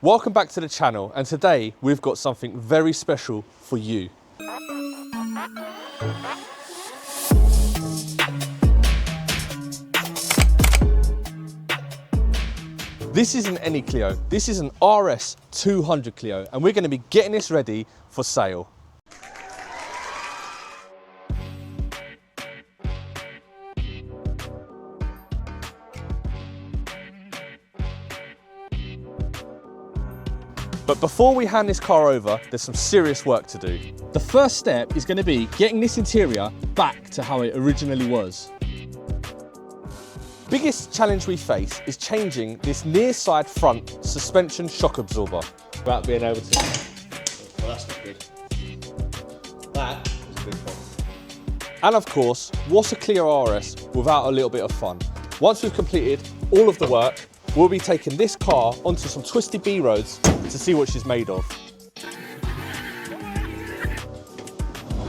Welcome back to the channel, and today we've got something very special for you. This isn't any Clio, this is an RS200 Clio, and we're going to be getting this ready for sale. But before we hand this car over, there's some serious work to do. The first step is going to be getting this interior back to how it originally was. Biggest challenge we face is changing this near side front suspension shock absorber. Without being able to. Well, that's not good. That is a big problem. And of course, what's a Clio RS without a little bit of fun? Once we've completed all of the work, we'll be taking this car onto some twisty B roads to see what she's made of.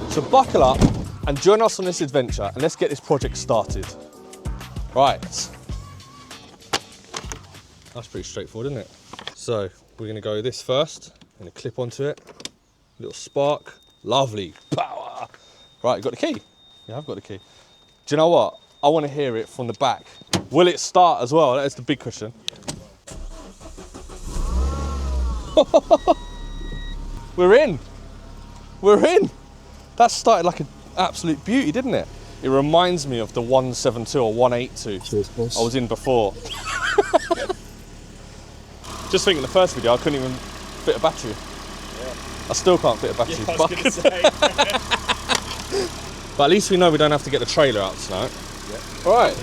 So buckle up and join us on this adventure, and let's get this project started. Right. That's pretty straightforward, isn't it? So we're gonna go this first, and clip onto it. Little spark, lovely, power. Right, you got the key? Yeah, I've got the key. Do you know what? I wanna hear it from the back. Will it start as well? That is the big question. We're in. We're in. That started like an absolute beauty, didn't it? It reminds me of the 172 or 182 I was in before. Just thinking the first video, I couldn't even fit a battery. Yeah. I still can't fit a battery. Yeah, I was gonna say. But at least we know we don't have to get the trailer out tonight. Yeah. All right.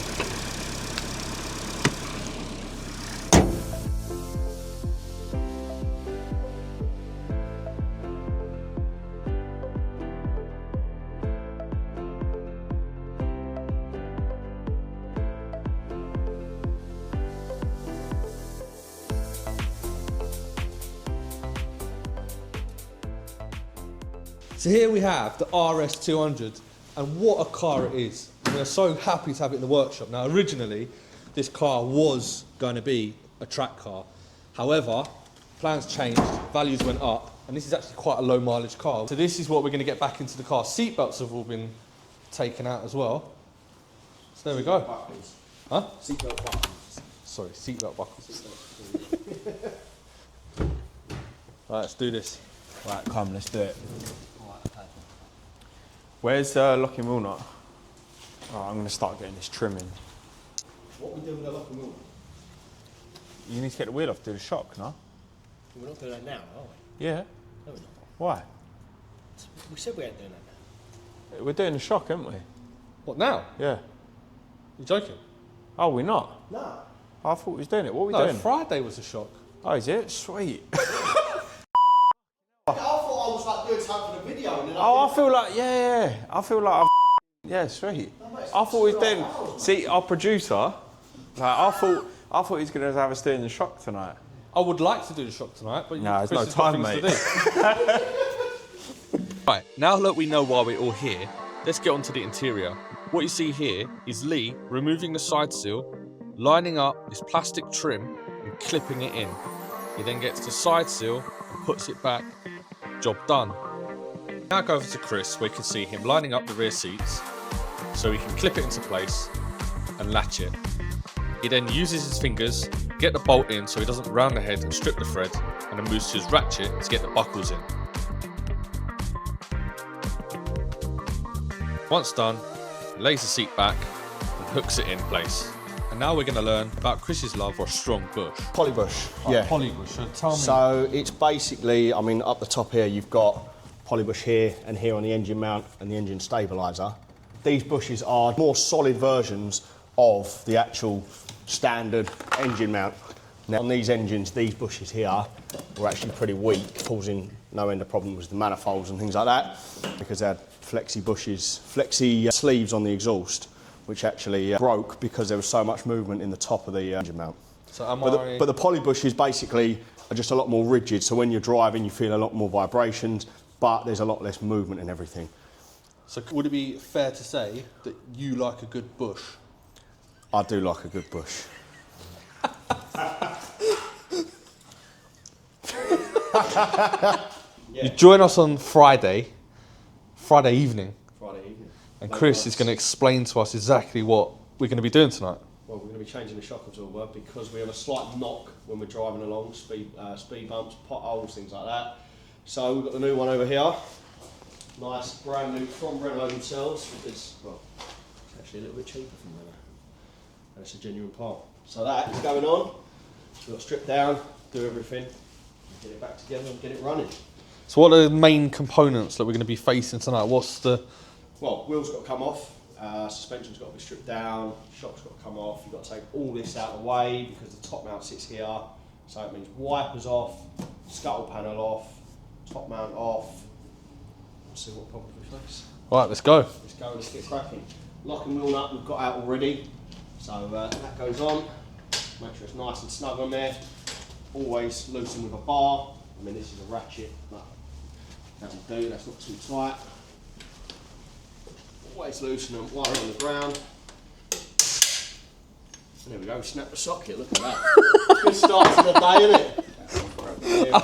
So here we have the RS200, and what a car it is. We're so happy to have it in the workshop. Now originally, this car was going to be a track car. However, plans changed, values went up, and this is actually quite a low mileage car. So this is what we're going to get back into the car. Seat belts have all been taken out as well. So there we go. Buckles. Huh? Seatbelt buckles. Sorry, seatbelt buckles. Right, let's do this. Right, come, let's do it. Where's locking wheel nut? Alright, I'm going to start getting this trimming. What are we doing with the locking wheel? You need to get the wheel off, do the shock, no? We're not doing that now, are we? Yeah. No, we're not. Why? We said we ain't doing that now. We're doing the shock, aren't we? What, now? Yeah. You joking? Oh, we're not? No. I thought we was doing it. What are we doing? Friday was a shock. Oh, is it? Sweet. I thought I was like doing something for the video and then I feel like, yeah. I feel like I've yeah, sweet. No, mate, I thought we was doing, see, our producer, like, I thought he was going to have us doing the shock tonight. I would like to do the shock tonight, but no, there's no time, mate. Right, now that we know why we're all here, let's get onto the interior. What you see here is Lee removing the side seal, lining up this plastic trim and clipping it in. He then gets the side seal and puts it back. Job done. Now go over to Chris, where you can see him lining up the rear seats so he can clip it into place and latch it. He then uses his fingers, get the bolt in so he doesn't round the head and strip the thread, and then moves to his ratchet to get the buckles in. Once done, he lays the seat back and hooks it in place. And now we're going to learn about Chris's love for a strong bush. Polybush. Yeah. Polybush, so tell me. So it's basically, I mean, up the top here you've got polybush here and here on the engine mount and the engine stabiliser. These bushes are more solid versions of the actual standard engine mount. Now on these engines, these bushes here were actually pretty weak, causing no end of problems with the manifolds and things like that, because they had flexi sleeves on the exhaust, which actually broke because there was so much movement in the top of the engine mount. So but the polybushes basically are just a lot more rigid, so when you're driving you feel a lot more vibrations, but there's a lot less movement and everything. So would it be fair to say that you like a good bush? I do like a good bush. You join us on Friday evening, and Late Chris nights. is going to explain to us exactly what we're going to be doing tonight. Well, we're going to be changing the shock absorber because we have a slight knock when we're driving along, speed bumps, potholes, things like that. So we've got the new one over here. Nice, brand new from Renault themselves. It's, well, it's actually a little bit cheaper from Renault. And it's a genuine part. So that is going on. So we've got to strip down, do everything, get it back together and get it running. So what are the main components that we're going to be facing tonight? What's the... Well, wheels got to come off, suspension's got to be stripped down, shock's got to come off. You've got to take all this out of the way because the top mount sits here. So it means wipers off, scuttle panel off, top mount off. Let's see what problems we face. All right, let's go. Let's go, let's get cracking. Lock and wheel nut we've got out already. So that goes on. Make sure it's nice and snug on there. Always loosen with a bar. I mean, this is a ratchet, but that will do, that's not too tight. Always loosen them while they're on the ground. And there we go, snap the socket, look at that. Good start to the day, isn't it? I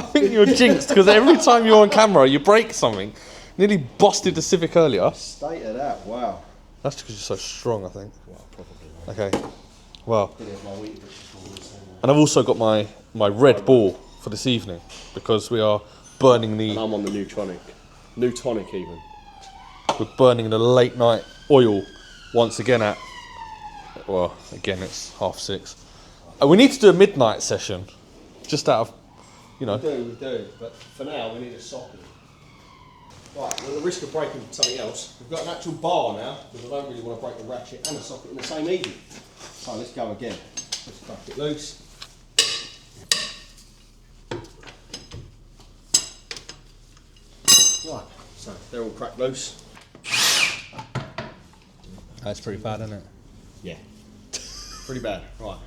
think you're jinxed because every time you're on camera, you break something. Nearly busted the Civic earlier. State of that, wow. That's because you're so strong, I think. Well, probably. Okay. Well, Didn't have my wheat bridges for this, and I've also got my Red Bull for this evening because we are burning And the I'm on the new tonic. New tonic even. we're burning the late night oil once again at, well, again it's 6:30. We need to do a midnight session, just out of, you know. We do, but for now we need a socket. Right, well, at the risk of breaking something else, we've got an actual bar now, because I don't really want to break the ratchet and the socket in the same evening. So let's go again. Let's crack it loose. Right, so they're all cracked loose. That's pretty bad, isn't it? Yeah, pretty bad. Right,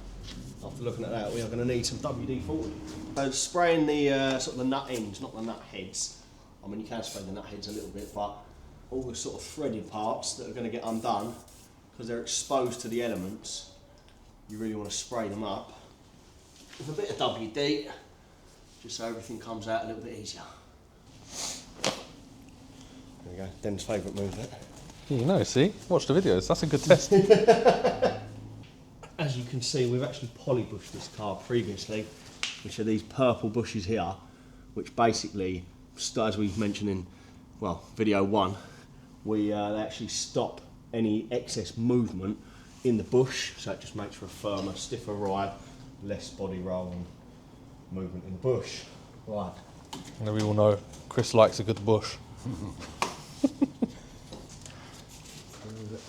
after looking at that, we are going to need some WD-40. So spraying the sort of the nut ends, not the nut heads. I mean, you can spray the nut heads a little bit, but all the sort of threaded parts that are going to get undone, because they're exposed to the elements, you really want to spray them up with a bit of WD, just so everything comes out a little bit easier. There we go, Den's favourite move, that. You know, see? Watch the videos, that's a good test. As you can see, we've actually polybushed this car previously, which are these purple bushes here, which basically, as we mentioned in, well, video 1, they actually stop any excess movement in the bush, so it just makes for a firmer, stiffer ride, less body roll and movement in the bush. Right. And we all know Chris likes a good bush.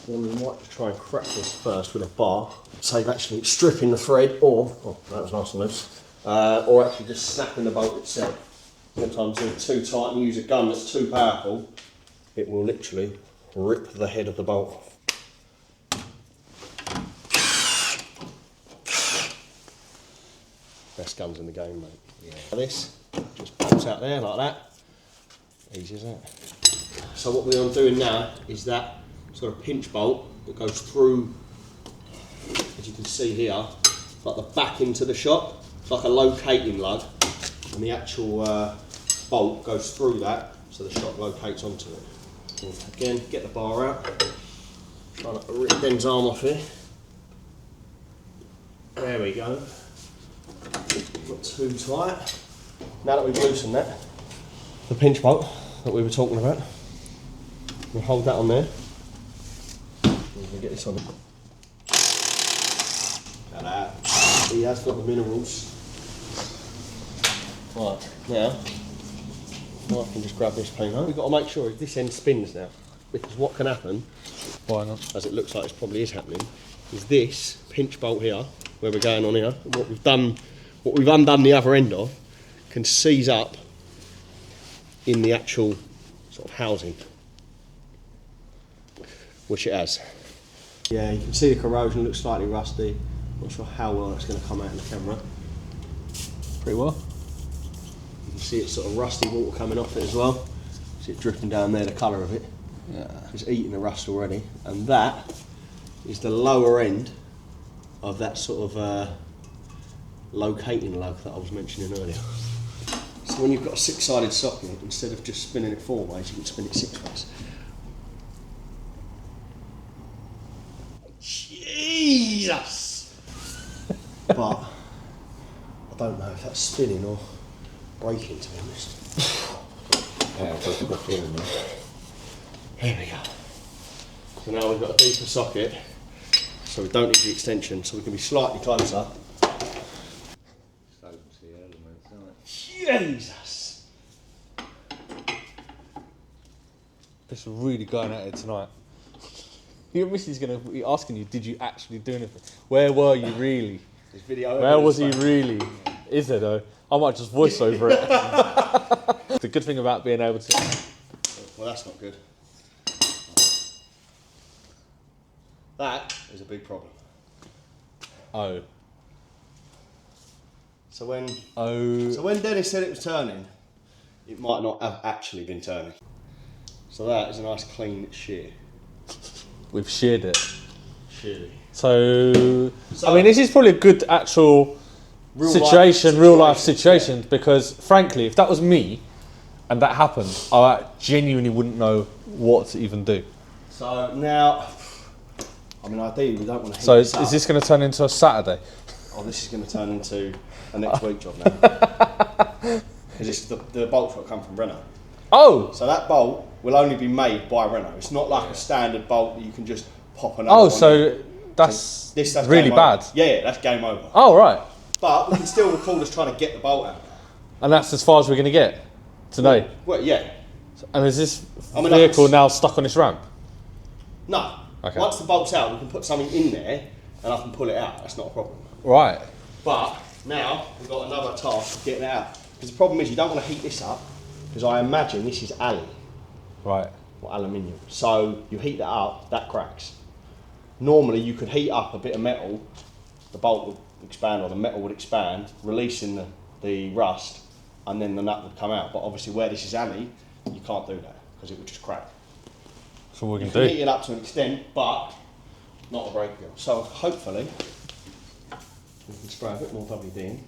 Then we might just try and crack this first with a bar, save actually stripping the thread, or, oh, that was nice and loose, or actually just snapping the bolt itself. Sometimes if it's too tight and you use a gun that's too powerful, it will literally rip the head of the bolt off. Best guns in the game, mate. Yeah. This just pops out there like that. Easy as that. So what we're doing now is that it's got a pinch bolt that goes through, as you can see here, like the back into the shock. It's like a locating lug, and the actual bolt goes through that, so the shock locates onto it. And again, get the bar out. Try not to rip Den's arm off here. There we go. Not too tight. Now that we've loosened that, the pinch bolt that we were talking about, we'll hold that on there. We'll get this on. Ta-da. He has got the minerals. Right, now, I can just grab this plane home. We've got to make sure this end spins now, because what can happen, Why not? as it looks like it probably is happening, is this pinch bolt here, where we're going on here, what we've undone the other end of, can seize up in the actual sort of housing, which it has. Yeah, you can see the corrosion looks slightly rusty. Not sure how well it's going to come out in the camera. Pretty well. You can see it's sort of rusty water coming off it as well. See it dripping down there, the colour of it. Yeah. It's eating the rust already. And that is the lower end of that sort of locating lug that I was mentioning earlier. So when you've got a 6-sided socket, instead of just spinning it 4 ways, you can spin it 6 ways. Jesus! But I don't know if that's spinning or braking, to be honest. Yeah, I've got the feeling there. Here we go. So now we've got a deeper socket, so we don't need the extension, so we can be slightly closer. Jesus! It's really going at it tonight. Your missus is going to be asking you, did you actually do anything? Where were you really? This video Where was he really? Is there though? I might just voice over it. The good thing about being able to... Well, that's not good. That is a big problem. Oh. So when Oh. Dennis said it was turning, it might not have actually been turning. So that is a nice clean shear. We've sheared it. Shear. So I mean, this is probably a good actual real life situation, because frankly, if that was me and that happened, I genuinely wouldn't know what to even do. So now, I mean, ideally we don't want to heat So this up. is this going to turn into a Saturday? Oh, this is going to turn into a next week job now. Because the bolt's got to come from Renault. Oh! So that bolt will only be made by Renault. It's not like a standard bolt that you can just pop another Oh, on so it. that's That's really game bad. Over. Yeah, that's game over. Oh, right. But we can still record us trying to get the bolt out. And that's as far as we're going to get today? Well, yeah. And is this I mean, vehicle now stuck on this ramp? No. Okay. Once the bolt's out, we can put something in there and I can pull it out. That's not a problem. Right. But now we've got another task of getting it out. Because the problem is you don't want to heat this up, because I imagine this is alley. Right. Or aluminium. So you heat that up, that cracks. Normally you could heat up a bit of metal, the bolt would expand or the metal would expand, releasing the rust, and then the nut would come out. But obviously where this is alley, you can't do that because it would just crack. So what we You can can do? heat it up to an extent, but not a brake wheel. So hopefully we can spray a bit more WD in.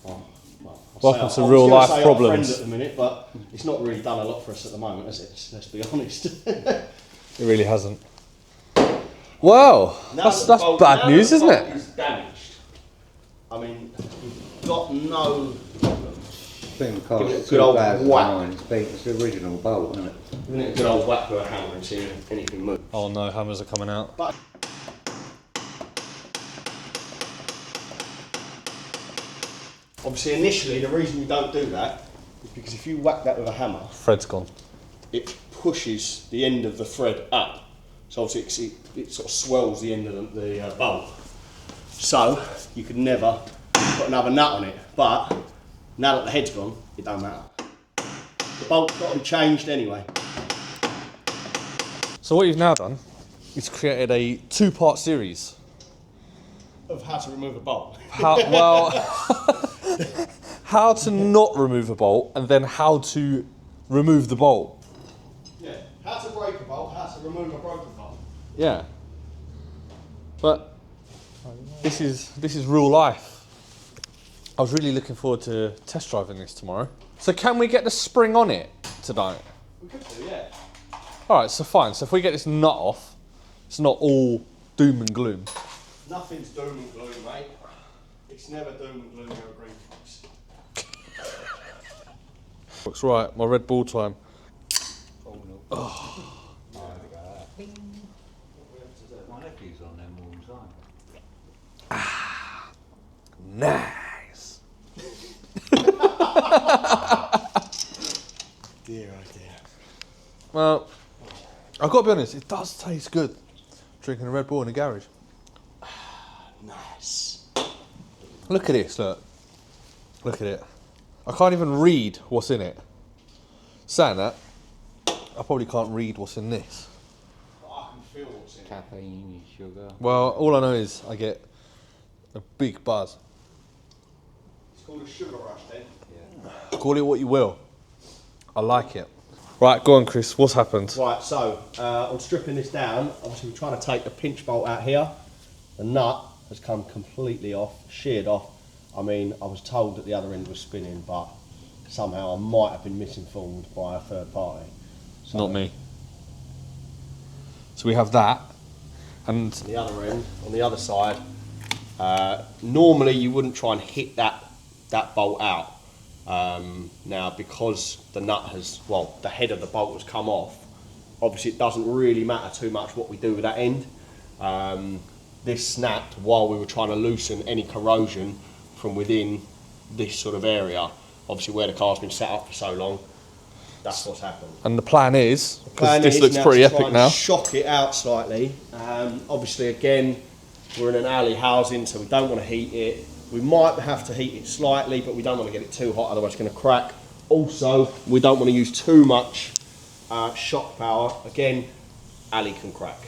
Oh, well, Welcome to I was real gonna life say our problems. friend at the minute, but it's not really done a lot for us at the moment, has it? Let's be honest. It really hasn't. Wow, that's bad news, isn't it? It's damaged. I mean, we've got no problem. Thing Give cost it a good old 2009. It's the original bolt, isn't it? Giving it a good old whack with a hammer and seeing if anything moves. Oh no, hammers are coming out. But obviously, initially, the reason you don't do that is because if you whack that with a hammer, Thread's gone. it pushes the end of the thread up. So obviously it sort of swells the end of the bolt. So you could never put another nut on it. But now that the head's gone, it don't matter. The bolt's got to be changed anyway. So what you've now done is created a 2-part series. Of how to remove a bolt. How to not remove a bolt, and then how to remove the bolt. Yeah, how to break a bolt, how to remove a broken bolt. Yeah. But this is real life. I was really looking forward to test driving this tomorrow. So can we get the spring on it tonight? We could do, yeah. Alright, so fine. So if we get this nut off, it's not all doom and gloom. Nothing's doom and gloom, mate. It's never doom and gloom, you're a green fox. Looks right, my Red Bull time. My nephew's on them all the time. Nice. Dear, oh dear. Well, I've got to be honest, it does taste good drinking a Red Bull in a garage. Nice. Look at this, look. Look at it. I can't even read what's in it. Saying that, I probably can't read what's in this. But I can feel what's in it. Caffeine, sugar. Well, all I know is I get a big buzz. It's called a sugar rush then. Yeah. Call it what you will. I like it. Right, go on, Chris. What's happened? Right, so I'm stripping this down. Obviously, we're trying to take the pinch bolt out here. The nut has come completely off, sheared off. I mean, I was told that the other end was spinning, but somehow I might have been misinformed by a third party. So Not me. So we have that, and on the other end, on the other side, normally you wouldn't try and hit that bolt out. Now, because the nut has, well, the head of the bolt has come off, obviously it doesn't really matter too much what we do with that end. This snapped while we were trying to loosen any corrosion from within this sort of area. Obviously where the car's been set up for so long, that's what's happened. and the plan is, because Plan this is looks now pretty to try epic and now. shock it out slightly. Obviously, again, we're in an alley housing, so we don't want to heat it. We might have to heat it slightly, but we don't want to get it too hot, otherwise it's going to crack. Also, we don't want to use too much shock power. Again, alley can crack.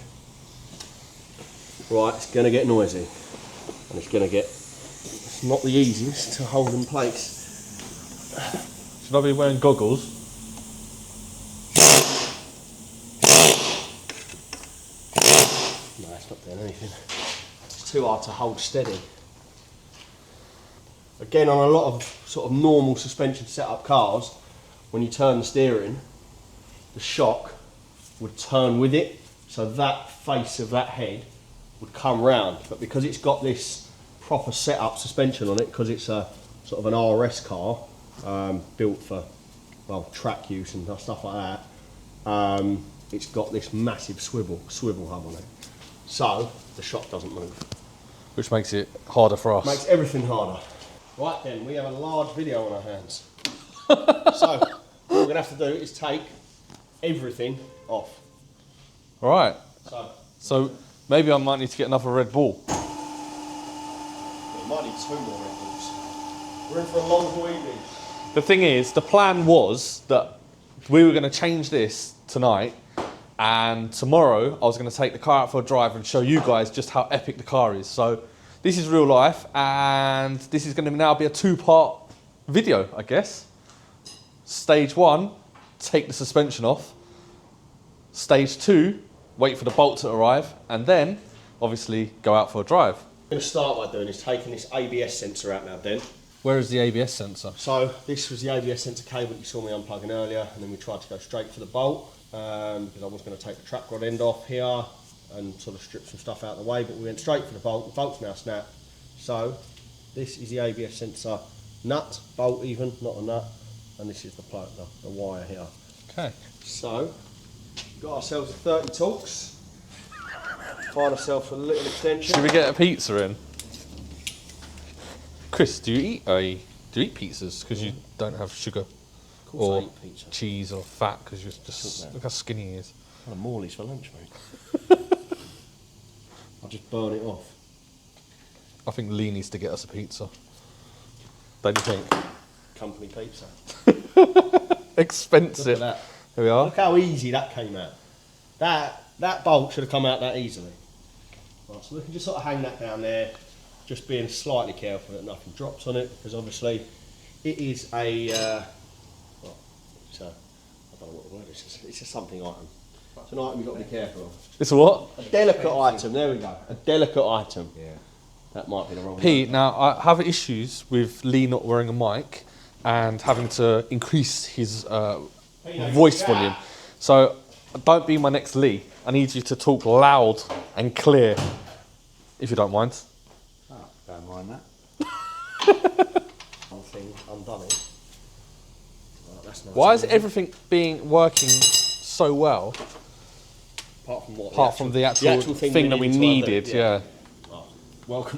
Right, it's going to get noisy, and it's going to get. It's not the easiest to hold in place. Should I be wearing goggles? No, it's not doing anything. It's too hard to hold steady. Again, on a lot of sort of normal suspension setup cars, when you turn the steering, the shock would turn with it, so that face of that head would come round. But because it's got this proper setup suspension on it, because it's a sort of an RS car, built for, well, track use and stuff like that, it's got this massive swivel hub on it. So the shock doesn't move. Which makes it harder for us. Makes everything harder. Right then, we have a large video on our hands. So what we're going to have to do is take everything off. Alright, So so maybe I might need to get another Red Bull. we might need 2 more Red Bulls. We're in for a long haul evening. The thing is, the plan was that we were going to change this tonight, and tomorrow I was going to take the car out for a drive and show you guys just how epic the car is. So this is real life, and this is going to now be a 2-part video, I guess. Stage 1, take the suspension off. Stage 2, wait for the bolt to arrive, and then obviously go out for a drive. What I'm going to start by doing is taking this ABS sensor out now, Den. Where is the ABS sensor? So this was the ABS sensor cable that you saw me unplugging earlier, and then we tried to go straight for the bolt because I was going to take the track rod end off here and sort of strip some stuff out of the way, but we went straight for the bolt. The bolt's now snapped. So this is the ABS sensor nut, bolt even, not a nut, and this is the plug, the wire here. Okay. So got ourselves a 30 Torx, find ourselves a little extension. Should we get a pizza in? Chris, do you eat pizzas because you don't have sugar Of course I or eat pizza. cheese or fat because you're just Shouldn't look how skinny he is. Had a Morley's for lunch, mate. I'll just burn it off. I think Lee needs to get us a pizza. Don't you think? Company pizza. Expensive. Look at that. Here we are. Look how easy that came out. That bolt should have come out that easily. Right, so we can just sort of hang that down there, just being slightly careful that nothing drops on it, because obviously it is a, well, it's a, I don't know what the word is, it's a something item. It's an item you've got to be careful of. It's a what? A delicate item, there we go. A delicate item. Yeah. That might be the wrong Pete, word. now I have issues with Lee not wearing a mic and having to increase his voice volume. So don't be my next Lee. I need you to talk loud and clear, if you don't mind. Oh, don't mind that. One thing undone it. Right, that's nice. Why is everything working so well, Apart from what? apart from the actual thing that we needed? Yeah. Oh,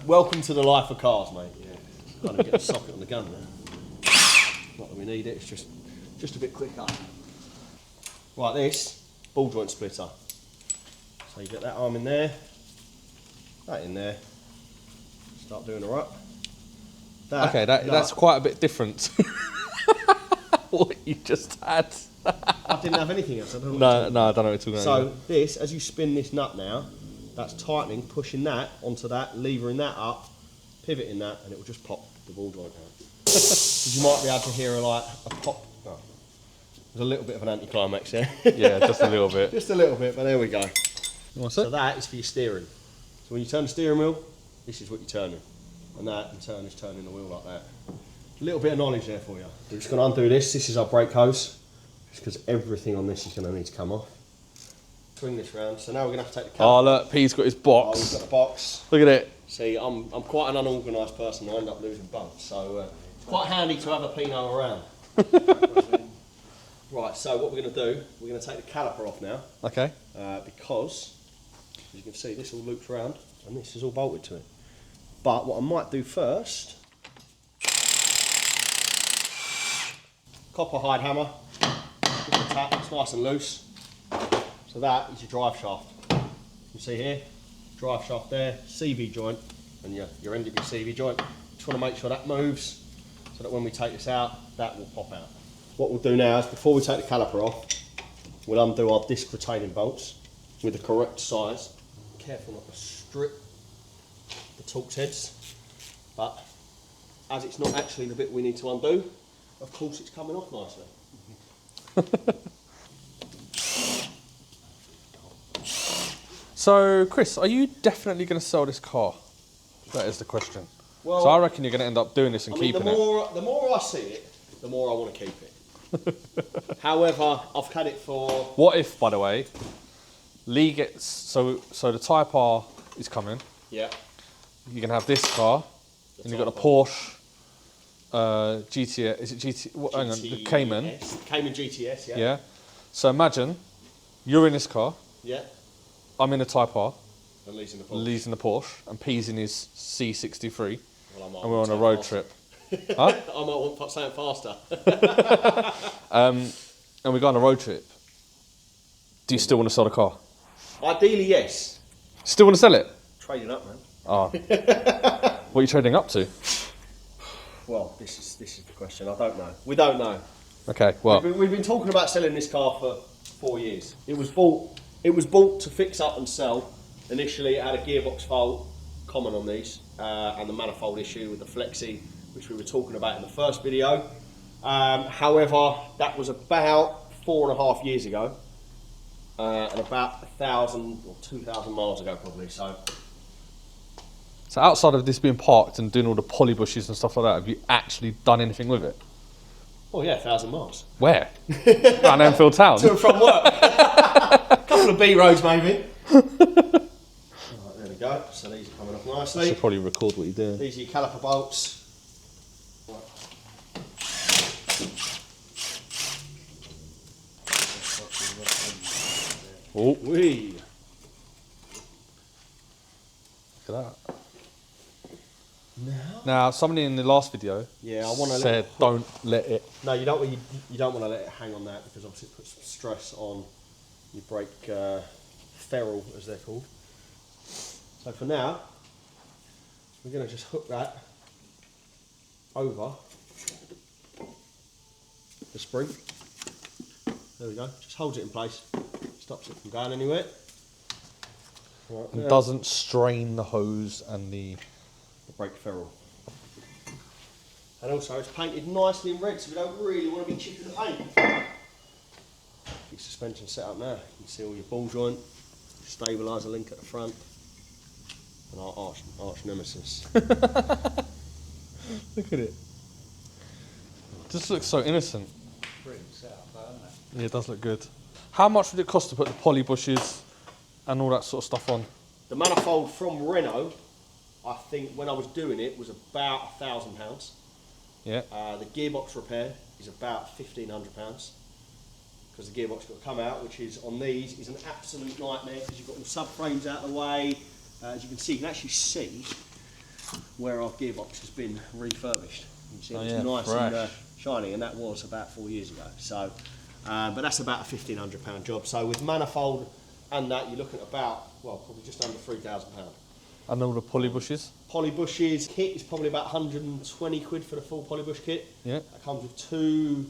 welcome to the life of cars, mate. Yeah. Kind of get a socket on the gun there. Not that we need it. It's just a bit quicker. Right, this ball joint splitter. So you get that arm in there, that in there. Start doing the up. Okay, that's quite a bit different. What you just had. I didn't have anything else. I don't know No, I don't know what you're talking So about. this, as you spin this nut now, that's tightening, pushing that onto that, levering that up, pivoting that, and it will just pop the ball joint out. Because you might be able to hear a pop. Oh, there's a little bit of an anticlimax there. Yeah, just a little bit. Just a little bit, but there we go. What's So it? that is for your steering. So when you turn the steering wheel, this is what you're turning. And that in turn is turning the wheel like that. A little bit of knowledge there for you. We're just going to undo this. This is our brake hose. Just because everything on this is going to need to come off. Swing this round. So now we're going to have to take the Oh, look, P's got his box. Oh, we've got the box. Look at it. See, I'm quite an unorganised person. I end up losing both. So it's quite handy to have a Pinot around. Right, so what we're going to do, we're going to take the caliper off now. Okay. Because, as you can see, this all loops around and this is all bolted to it. But what I might do first, copper hide hammer, give it a tap, it's nice and loose. So that is your drive shaft. You can see here, drive shaft there, CV joint, and your end of your CV joint. Just want to make sure that moves, so that when we take this out, that will pop out. What we'll do now is, before we take the caliper off, we'll undo our disc retaining bolts with the correct size. Careful not to strip the Torx heads, but as it's not actually the bit we need to undo, of course it's coming off nicely. So, Chris, are you definitely going to sell this car? That is the question. Well, so I reckon you're going to end up doing this and keeping the more I see it, the more I want to keep it. However, I've had it for... What if, by the way, Lee gets... So the Type R is coming. Yeah. You can have this car, and you've got a Porsche GTS. Is it GT? Hang on, the Cayman. Cayman GTS, yeah. Yeah. So imagine you're in this car. Yeah. I'm in a Type R. And Lee's in the Porsche. Lee's in the Porsche, and P's in his C63, Well, and we're on a road trip. Huh? I might want something faster. And we go on a road trip. Do you still want to sell the car? Ideally, yes. Still want to sell it? Trading up, man. Oh. What are you trading up to? Well, this is the question. I don't know. We don't know. Okay, well. We've been talking about selling this car for 4 years. It was bought to fix up and sell. Initially, it had a gearbox fault, common on these, and the manifold issue with the flexi, which we were talking about in the first video. However, that was about 4.5 years ago, and about 1,000 or 2,000 miles ago probably. So outside of this being parked and doing all the poly bushes and stuff like that, have you actually done anything with it? Oh yeah, 1,000 miles. Where? Around Enfield Town? To and from work. A couple of B roads maybe. Right, there we go. So these are coming off I nicely. should probably record what you're doing. These are your caliper bolts. Oh, Whee! look at that. Now, somebody in the last video said don't let it. No, you don't want to let it hang on that, because obviously it puts some stress on your brake ferrule, as they're called. So for now, we're going to just hook that over the spring. There we go. Just holds it in place, stops it from going anywhere. Right, And doesn't strain the hose and the brake ferrule. And also it's painted nicely in red, so we don't really want to be chipping the paint. Your suspension set up now. You can see all your ball joint, stabiliser link at the front, and our arch nemesis. Look at it. Just looks so innocent. Pretty set up, isn't it? Yeah, it does look good. How much would it cost to put the poly bushes and all that sort of stuff on? The manifold from Renault, I think when I was doing it, was about £1,000. Yeah. The gearbox repair is about £1,500, because the gearbox got to come out, which is on these is an absolute nightmare, because you've got all subframes out of the way. As you can see, you can actually see where our gearbox has been refurbished. You can see it's nice and shiny, and that was about 4 years ago. So, but that's about a £1,500 job. So with manifold and that, you're looking at about, well, probably just under £3,000. And all the poly bushes? Poly bushes kit is probably about 120 quid for the full poly bush kit. Yeah. That comes with 2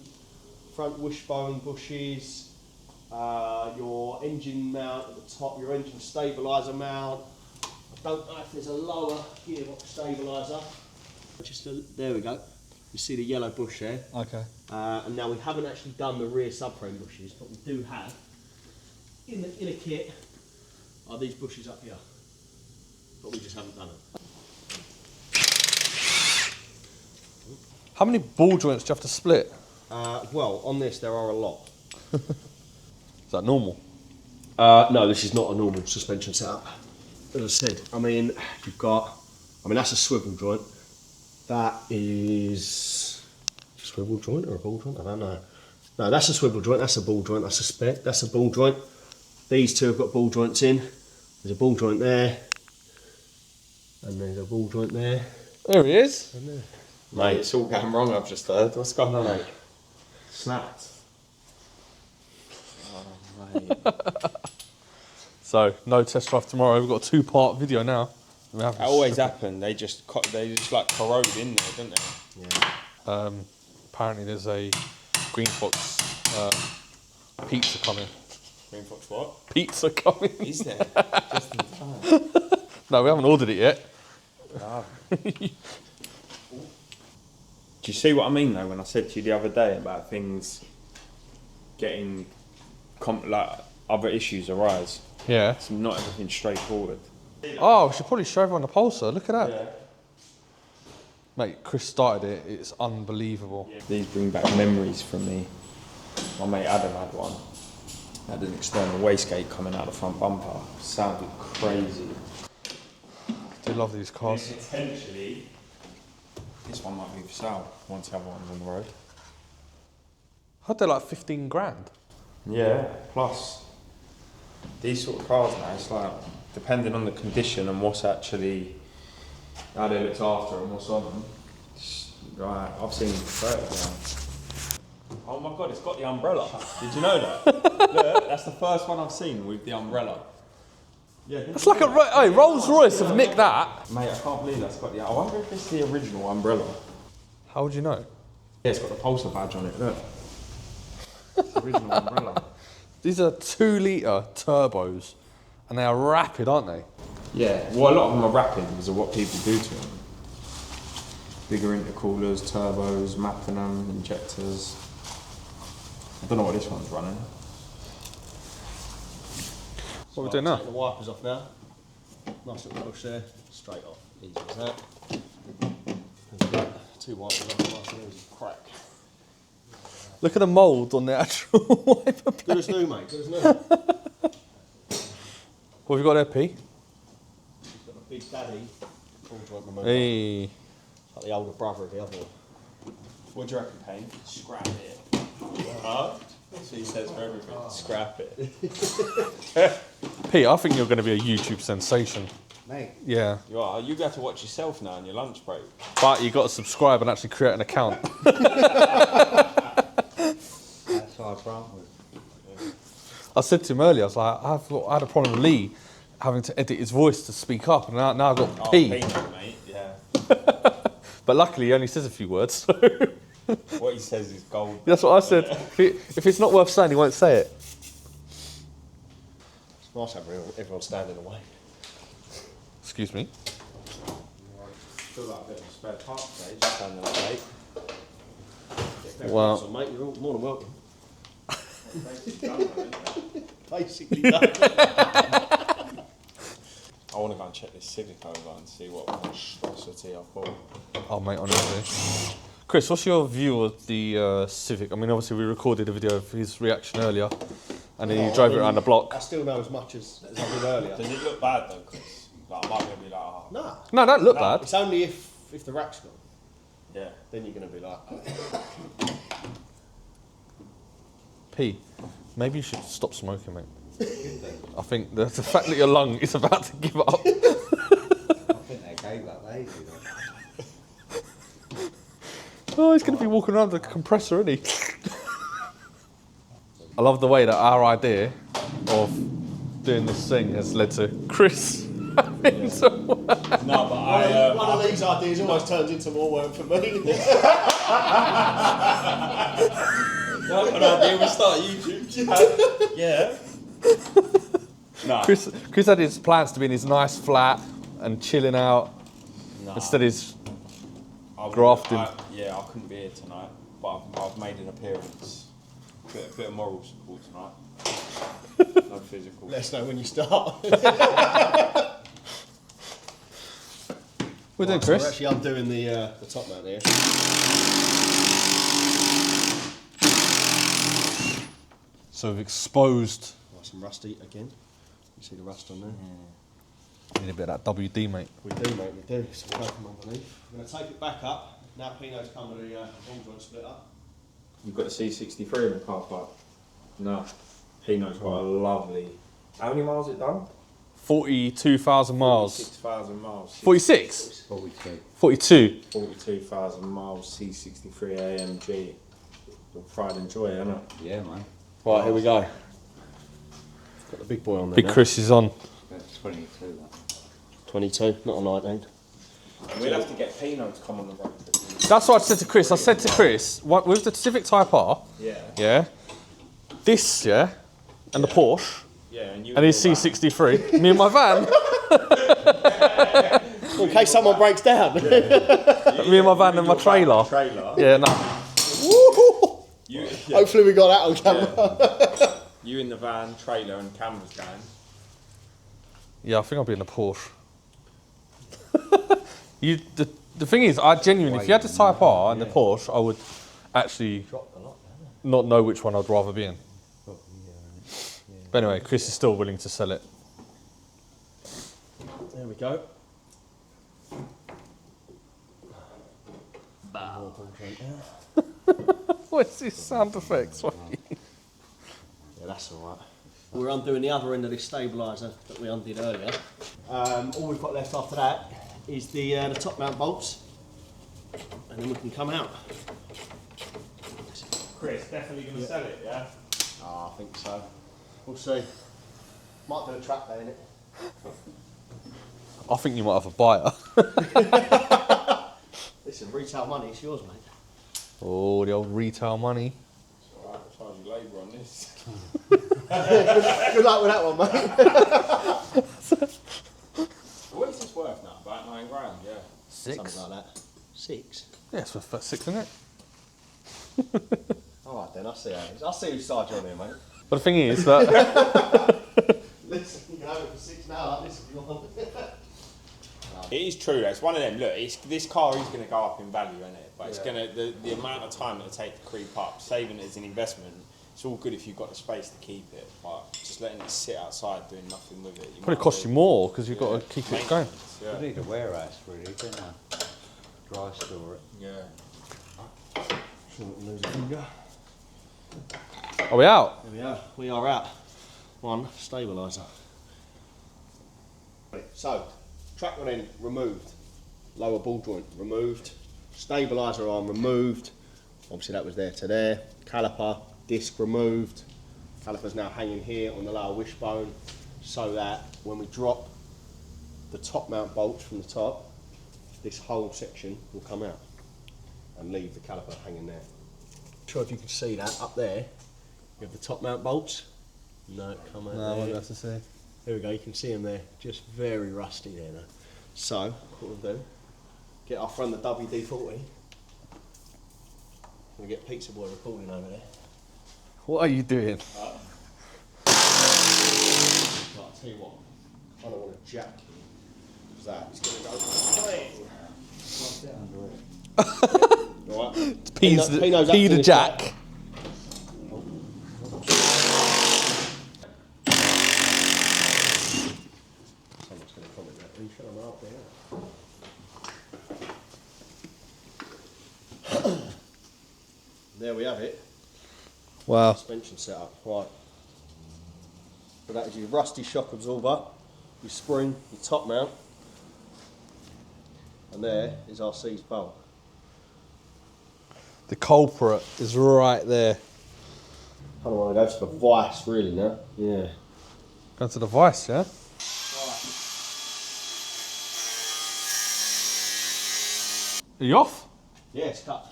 front wishbone bushes, your engine mount at the top, your engine stabiliser mount. I don't know if there's a lower gearbox stabiliser. There we go. You see the yellow bush there. Okay. And now we haven't actually done the rear subframe bushes, but we do have in a kit are these bushes up here. But we just haven't done it. How many ball joints do you have to split? Well, on this there are a lot. Is that normal? No, this is not a normal suspension setup. As I said, I mean, you've got, that's a swivel joint. That is a swivel joint or a ball joint? I don't know. No, that's a swivel joint, that's a ball joint, I suspect. That's a ball joint. These two have got ball joints in. There's a ball joint there. And there's a ball joint there. There he is. And there. Mate, it's all going wrong, I've just heard. What's going on, mate? Snapped. Oh, mate. So, no test drive tomorrow. We've got a 2-part video now. That always happen. They just like corrode in there, don't they? Yeah. Apparently there's a Green Fox pizza coming. Green Fox what? Pizza coming. Is there? Just in time. No, we haven't ordered it yet. No. Do you see what I mean though when I said to you the other day about things getting like other issues arise? Yeah. It's not everything straightforward. Oh, we should probably show everyone the pulsar. Look at that. Yeah. Mate, Chris started it. It's unbelievable. These bring back memories from me. My mate Adam had one. Had an external wastegate coming out the front bumper. Sounded crazy. I do love these cars. Potentially, this one might be for sale once the other one's on the road. Heard they're like 15 grand. Yeah, plus these sort of cars now, it's like depending on the condition and what's actually how they're looked after and what's on them. Right, I've seen 30 now. Oh my god, it's got the umbrella. Did you know that? Look, that's the first one I've seen with the umbrella. Yeah, It's like a hey, Rolls Royce have nicked that. mate, I can't believe that's got the. I wonder if it's the original umbrella. How would you know? Yeah, it's got the Pulsar badge on it. Look, it's the original umbrella. These are 2-litre turbos, and they are rapid, aren't they? Yeah, well, a lot of them are rapid because of what people do to them. Bigger intercoolers, turbos, mapping them, injectors. I don't know what this one's running. What are we doing now? Take the wipers off now. Nice little push there. Straight off. Easy as that. There's that. 2 wipers off. Nice and easy. Crack. Look at the mould on the actual wiper blade. Good as new, mate. Good as new. What have you got there, P? He's got a big daddy. Full joint remover. Hey. Like the older brother of the other one. What do you reckon, Payne? Scrap it. Huh? That's what he says for everything. Scrap it. P, I think you're going to be a YouTube sensation. Mate. Yeah. You are. You have to watch yourself now on your lunch break. But you got to subscribe and actually create an account. That's how I front with. I said to him earlier, I was like, I had a problem with Lee having to edit his voice to speak up, and now I've got P. Mate, yeah. But luckily, he only says a few words. So What he says is gold. that's what I said. If it's not worth saying, he won't say it. It's nice having everyone standing away. Excuse me. Feel like a bit of a spare part today, just standing up late. Well, So, mate, you're all more than welcome. Basically Basically done. I want to go and check this Civic over and see what monstrosity I've bought. oh mate, honestly. Chris, what's your view of the Civic? I mean, obviously we recorded a video of his reaction earlier, and then he drove it around the block. I still know as much as I did earlier. Does it look bad though, Chris? Like, I might gonna be like, oh, Nah. No, don't look bad. It's only if the rack's gone, yeah. then you're going to be like, P, maybe you should stop smoking, mate. I think the fact that your lung is about to give up. I think they gave that lazy. Oh, he's going to be walking around with a compressor, isn't he? I love the way that our idea of doing this thing has led to Chris having to work. No, but one of these ideas almost turns into more work for me. No, an idea we start YouTube. Yeah. No. Chris had his plans to be in his nice flat and chilling out. No. Instead he's I grafting. Yeah, I couldn't be here tonight, but I've made an appearance. A bit of moral support tonight. No physical. Let us know when you start. We're doing, Right, Chris. We're actually undoing the top mount here. So we've exposed. Nice and rusty again. You see the rust on there? Need a bit of that WD, mate. We do, mate, we do. So we'll go from underneath. We're going to take it back up. Now Pino's come with the ball joint splitter. You've got the C63 in the car park. No. Pino's got a lovely. How many miles it done? 42,000 miles. 46,000 miles. 46? 42. 42. 42,000 miles C63 AMG. Your pride and joy, isn't it? Yeah, man. Right, here we go. Got the big boy on there. Big now. Chris is on. That's 22, that. 22, not a 19. We'll have to get Pino to come on the road. That's what I said to Chris. I said to Chris, with the Civic Type R, Yeah. this, and the Porsche, Yeah, and you. and his C63, me and my van, In case someone breaks down. me and my van and my trailer. Yeah, no. Hopefully we got that on camera. You in the van, trailer, and cameras going. Yeah, I think I'll be in the Porsche. The thing is, I genuinely, if you had the Type R and the Porsche, I would actually not know which one I'd rather be in. But anyway, Chris is still willing to sell it. There we go. What's this sound effects? Yeah, that's all right. We're undoing the other end of this stabiliser that we undid earlier. All we've got left after that is the top mount bolts, and then we can come out. Chris, definitely going to sell it, yeah? I think so. We'll see. Might do a track day in it. I think you might have a buyer. Listen, retail money, it's yours, mate. Oh, the old retail money. It's alright, I'll charge you labour on this. Good luck with that one, mate. What is this worth now? About £9 grand, yeah. 6? Something like that. 6? Yeah, it's worth 6, isn't it? All right then, I'll see how it is. I'll see whose side you're on here, mate. But the thing is that Listen, you can have it for 6 now, like this if you want. It is true, it's one of them. Look, this car is going to go up in value, isn't it? But it's going to, the amount of time it'll take to creep up, saving it as an investment, it's all good if you've got the space to keep it, but just letting it sit outside doing nothing with it. probably cost you more because you've got to keep it going. Yeah. You need a warehouse, really, don't you? Dry store it. Yeah. Shouldn't lose a finger. Are we out? There we are. We are out. One stabiliser. So, track one end removed. Lower ball joint removed. Stabiliser arm removed. Obviously that was there to there. Caliper, disc removed. Caliper's now hanging here on the lower wishbone so that when we drop the top mount bolts from the top, this whole section will come out and leave the caliper hanging there. Not sure if you can see that up there. You have the top mount bolts. No, come out No, I there. won't be able to see. There we go, you can see them there. Just very rusty there now. So, what we'll do, get our friend the WD-40. We'll get Pizza Boy recording over there. What are you doing? Right, I'll tell you what, I don't want to jack you. Because that is going to go bang. Alright. P's Pino's P acting the as jack. Someone's going to comment that. Are you showing them up there? There we have it. Wow. Suspension setup. Right. So that is your rusty shock absorber, your spring, your top mount, and there is our seized bolt. The culprit is right there. I don't want to go to the vice really now. Yeah. Go to the vice, yeah? Are you off? Yeah, it's cut.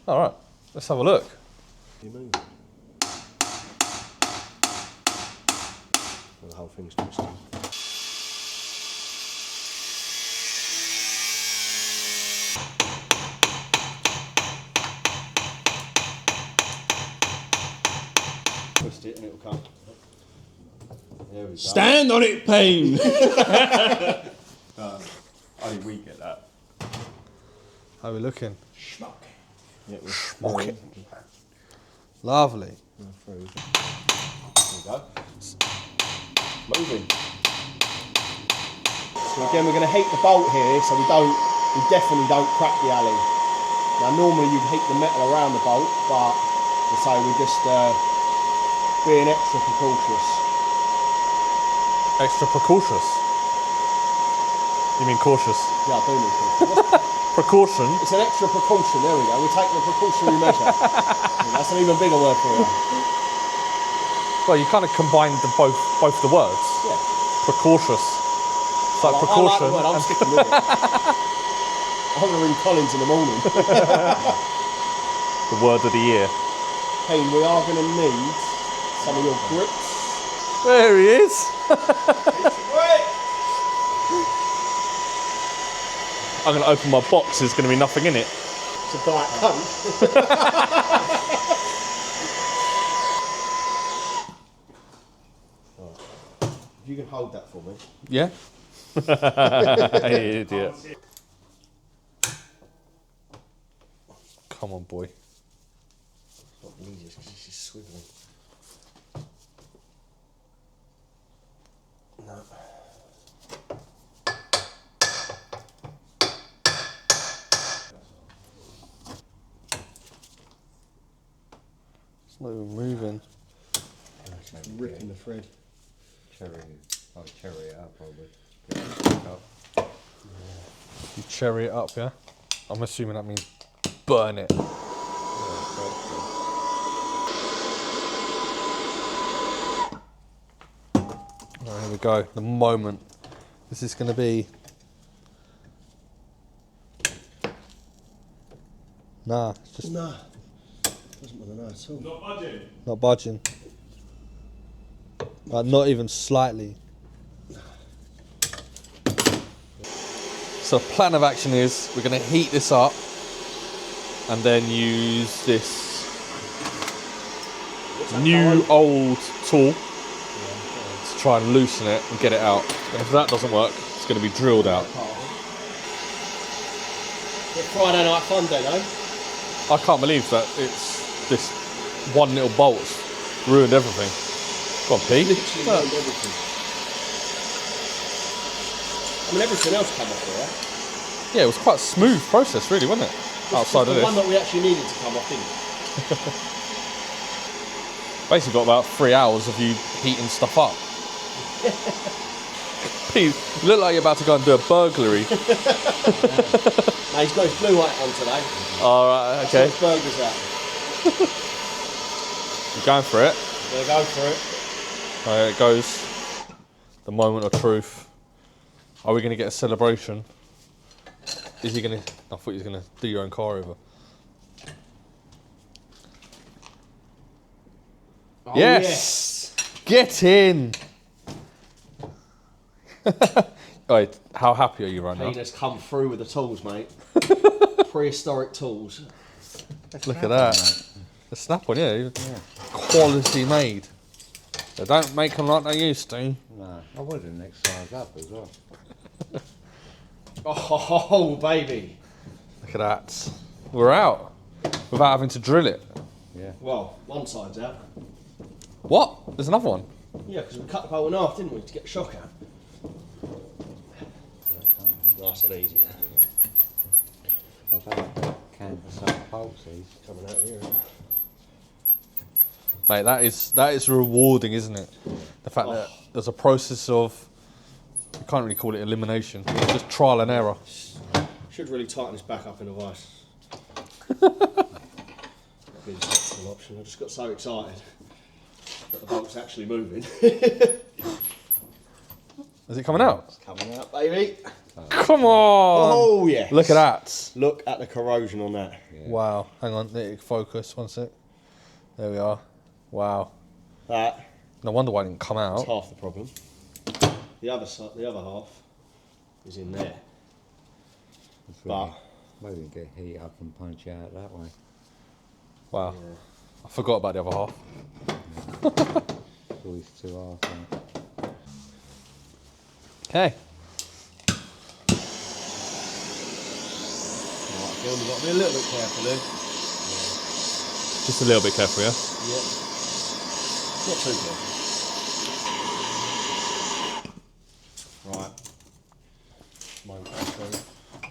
Alright, let's have a look. You move. The whole thing's twisted. Twist it and it'll come. There we go. Stand on it, Payne! Only we get that. How are we looking? Yeah, Smoke it. Lovely. There we go. Moving. So again, we're going to heat the bolt here, so we definitely don't crack the alley. Now normally you'd heat the metal around the bolt, but as I say, we're just being extra precautious. Extra precautious. You mean cautious? Yeah, I do mean cautious. Precaution. It's an extra precaution, there we go. We're taking a precautionary measure. That's an even bigger word for you. Well, you kind of combined both the words. Yeah. Precautious. It's like I like precaution. the word, I'm sticking with it. I'm going to ring Collins in the morning. The word of the year. Hey, we are going to need some of your grips. There he is. I'm going to open my box. There's going to be nothing in it. It's a Diet Coke. If you can hold that for me. Yeah. You idiot. Come on, boy. It's not the easiest because it's just swiveling. No. It's not even moving. It's ripping the thread. Cherry it up probably. You cherry it up, yeah? I'm assuming that means burn it. Alright, here we go. The moment. This is going to be... Nah, it's just No. Doesn't want to know at all. Not budging. not budging. Not even slightly. So the plan of action is we're going to heat this up and then use this new old tool to try and loosen it and get it out. And if that doesn't work, it's going to be drilled out. It's Friday night fun day, though. I can't believe that it's this one little bolt's ruined everything. Go on, Pete. Literally ruined everything. I mean, everything else came off there. Yeah, it was quite a smooth process, really, wasn't it? Outside of the this. one that we actually needed to come off, didn't it? Basically got about 3 hours of you heating stuff up. Pete, you look like you're about to go and do a burglary. No, he's got his blue light on today. Alright, okay. His burgers out. You're going for it. There go for it. There it goes. The moment of truth. Are we going to get a celebration? Is he going to... I thought he was going to do your own car over. Oh, Yes! Get in! Wait, how happy are you right now? Peter's come through with the tools, mate. Prehistoric tools. Look at that. The snap on, yeah. Quality made. They don't make them like they used to. No, I would have next size up as well. Oh, baby. Look at that. We're out. Without having to drill it. Yeah. Well, one side's out. What? There's another one. Yeah, because we cut the bolt in half, didn't we, to get the shock out. Nice and easy. I don't know, canvas up bolts these. Coming out here. Mate, that is rewarding, isn't it? The fact that there's a process of, you can't really call it elimination, it's just trial and error. Should really tighten this back up in a vice. That'd be the sensible option. I just got so excited that the bolt's actually moving. Is it coming out? It's coming out, baby. Come on! Oh, yes. Look at that. Look at the corrosion on that. Yeah. Wow. Hang on, let it focus, 1 sec. There we are. Wow. That No wonder why it didn't come is out. half the problem. The other side, the other half is in there. But Maybe get heat up and punch out that way. Wow. I forgot about the other half. It's always too hard. Okay. Again, we've got to be a little bit careful there. Just a little bit careful, yeah? Yeah. Not too careful. Right.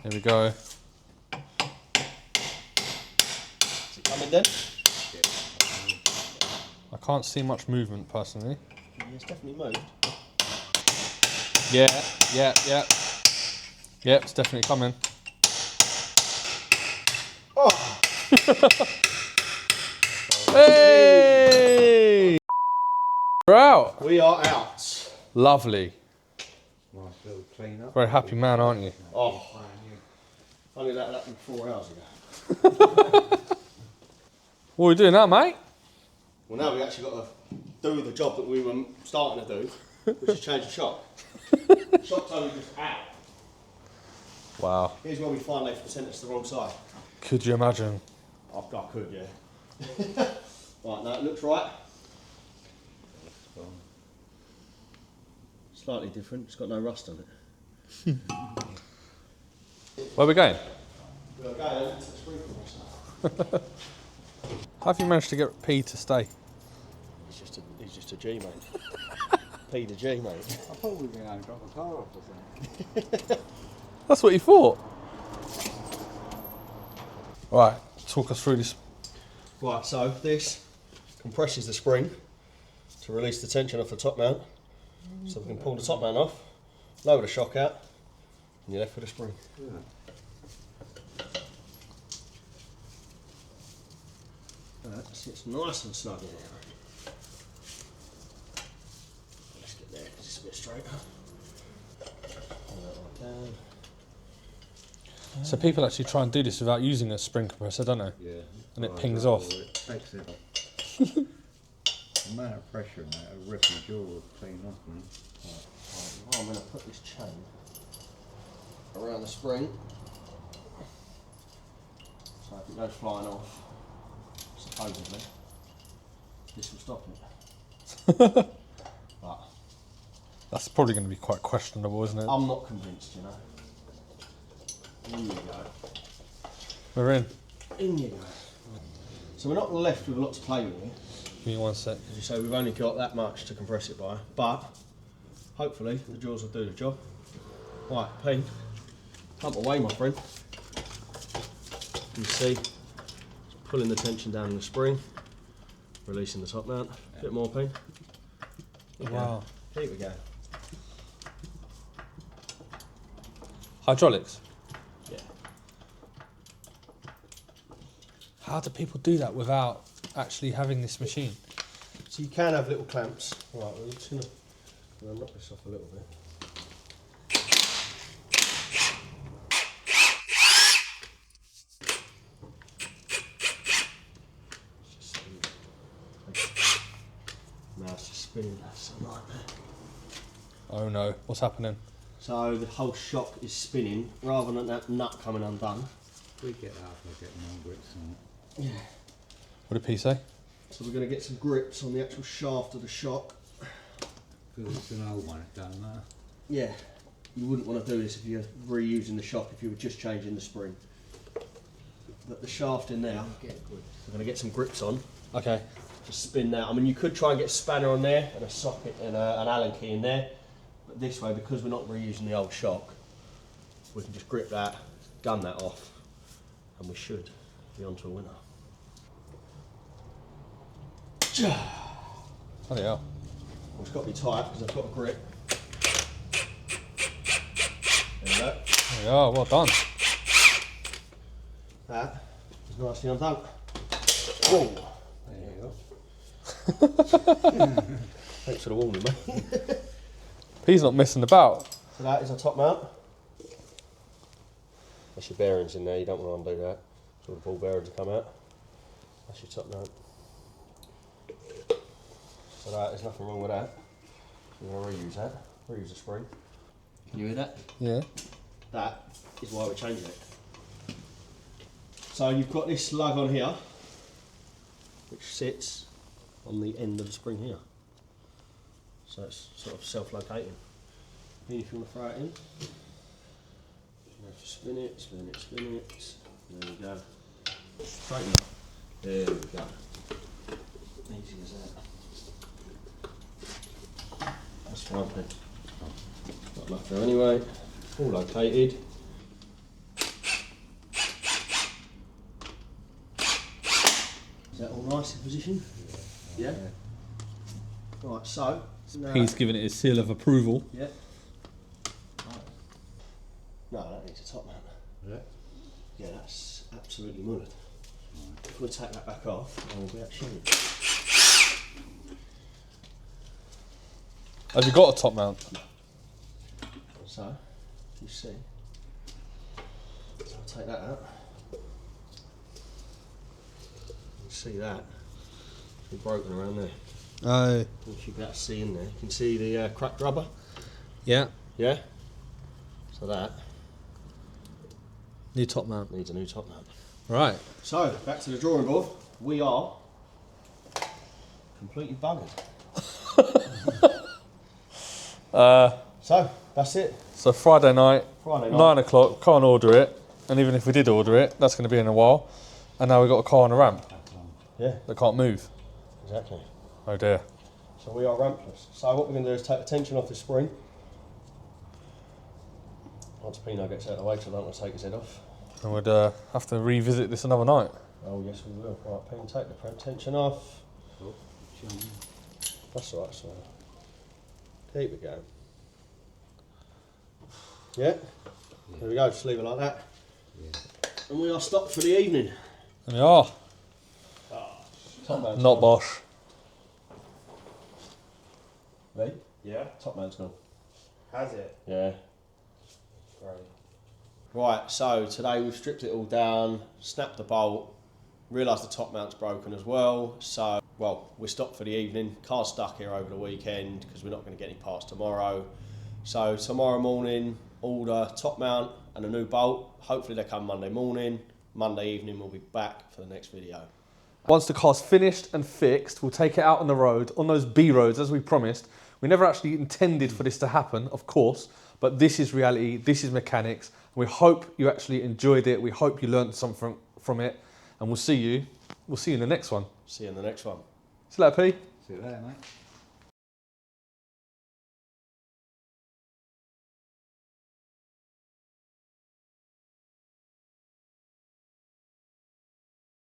Here we go. Is it coming then? I can't see much movement personally. Yeah, it's definitely moved. Yeah. Yep, it's definitely coming. Oh! Hey! We're out. We are out. Lovely. Nice little clean up. Very happy man, aren't you? Oh. Only that happened 4 hours ago. What are we doing now, mate? Well, now we actually got to do the job that we were starting to do, which is change the shock. Shock's only just out. Wow. Here's where we find they've sent us the wrong side. Could you imagine? I could, yeah. Right, now it looks right. Slightly different, it's got no rust on it. Where are we going? We're going into the sprinkler. How have you managed to get P to stay? He's just a G, mate. P to G, mate. I thought we were going to drop a car off or something. That's what you thought. Right, talk us through this. Right, so this compresses the spring to release the tension off the top mount. So we can pull the top mount off, lower the shock out, and you're left with a spring. Yeah. That sits nice and snug in there. Let's get there because it's a bit straighter. Pull that right down. So people actually try and do this without using a spring compressor, don't they? Yeah. And it pings off. It takes it off. The amount of pressure in that, a rip your jaw will clean off. Man. Right, I'm going to put this chain around the spring. So if it goes flying off, supposedly, this will stop it. But That's probably going to be quite questionable, isn't it? I'm not convinced, you know. In you go. We're in. In you go. So we're not left with a lot to play with here. Give me 1 sec. As you say, we've only got that much to compress it by, but hopefully the jaws will do the job. Right, Pete, pump away, my friend. You see, it's pulling the tension down in the spring, releasing the top mount. A bit more, Pete. Wow. Here we go. Hydraulics. Yeah. How do people do that without actually having this machine? So you can have little clamps. Right, we're just gonna knock this off a little bit. Now it's just spinning. That's a nightmare. Oh no, what's happening? So the whole shock is spinning rather than that nut coming undone. We get out, we'll get more grips on it. Yeah. What did P say? So we're going to get some grips on the actual shaft of the shock. Because it's an old one, it don't matter. Yeah. You wouldn't want to do this if you're reusing the shock, if you were just changing the spring. But the shaft in there, we're going to get some grips on. Okay. Just spin that. I mean, you could try and get a spanner on there and a socket and an Allen key in there. But this way, because we're not reusing the old shock, we can just grip that, gun that off, and we should be on to a winner. Bloody hell. It's got to be tight because I've got a grip. There we go. There we are, well done. That is nicely undone. Whoa. There you go. Thanks for the warning, mate. P's not messing about. So that is our top mount. That's your bearings in there, you don't want to undo that. So the ball bearings will come out. That's your top mount. So that, there's nothing wrong with that. We're going to reuse that. Reuse the spring. Can you hear that? Yeah. That is why we're changing it. So you've got this lug on here, which sits on the end of the spring here. So it's sort of self-locating. Then if you want to throw it in, you have to spin it, spin it, spin it. There we go. Straighten up. There we go. Easy as that. That's fine, Pete. Got enough there anyway. All located. Is that all nice in position? Yeah. Right, so. He's given it his seal of approval. Yeah. No, that needs a top mount. Yeah. Yeah, that's absolutely mullered. If we take that back off, then we'll be at shearing. Have you got a top mount? So, you see. So I'll take that out. You see that. It's been broken around there. Oh. You should be able to see in there. You can see the cracked rubber. Yeah. Yeah? So that New top mount. needs a new top mount. Right. So, back to the drawing board. We are completely buggered. So, that's it. So Friday night, Friday night. 9 o'clock, can't order it. And even if we did order it, that's going to be in a while. And now we've got a car on a ramp Yeah, that can't move. exactly. Oh dear. So we are rampless. So what we're going to do is take the tension off the spring. Once Pino gets out of the way, because I don't want to take his head off. And we'd have to revisit this another night. Oh yes, we will. Right, Pino, take the tension off. That's all right, so keep it going. Yeah? There we go, just leave it like that. Yeah. And we are stopped for the evening. There we are. Top man's Not gone. Bosch. Lee? Yeah. Top man's gone. Has it? Yeah. Great. Right, so today we've stripped it all down, snapped the bolt, realised the top mount's broken as well, so, well, we're stopped for the evening. Car's stuck here over the weekend because we're not going to get any parts tomorrow. So tomorrow morning, order top mount and a new bolt. Hopefully they come Monday morning. Monday evening we'll be back for the next video. Once the car's finished and fixed, we'll take it out on the road, on those B roads, as we promised. We never actually intended for this to happen, of course, but this is reality, this is mechanics. We hope you actually enjoyed it. We hope you learned something from it, and we'll see you in the next one. See you in the next one. See you later, P. See you later, mate.